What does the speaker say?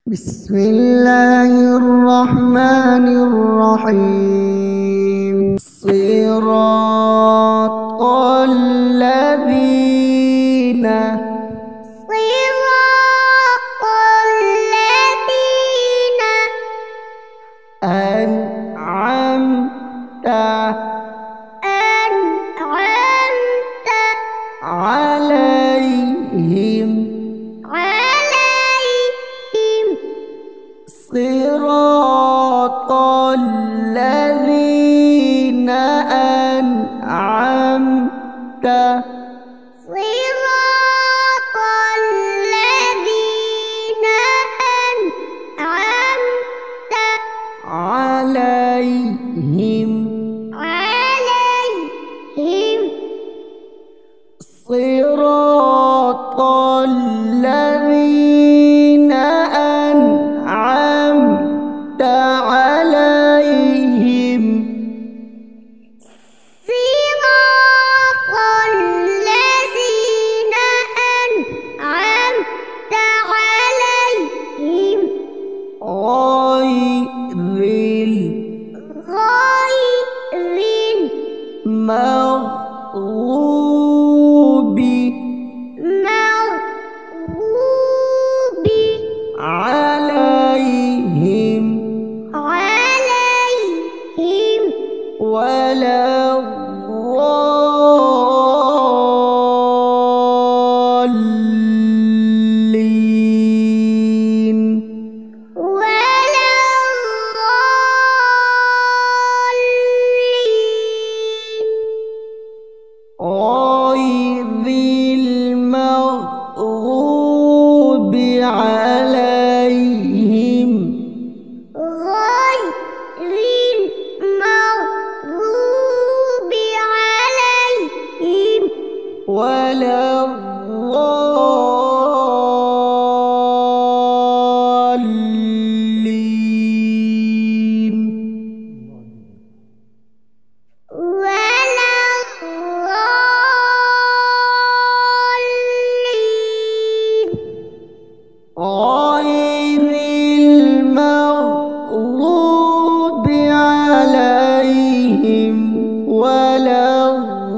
بسم الله الرحمن الرحيم. صراط الذين أنعمت عليهم صراط الذين أنعمت عليهم صراط الذين أنعمت عليهم غير المغضوب عليهم ولا الضالين. غير المغضوب عليهم ولا الضالين. غير المغضوب عليهم ولا الضالين.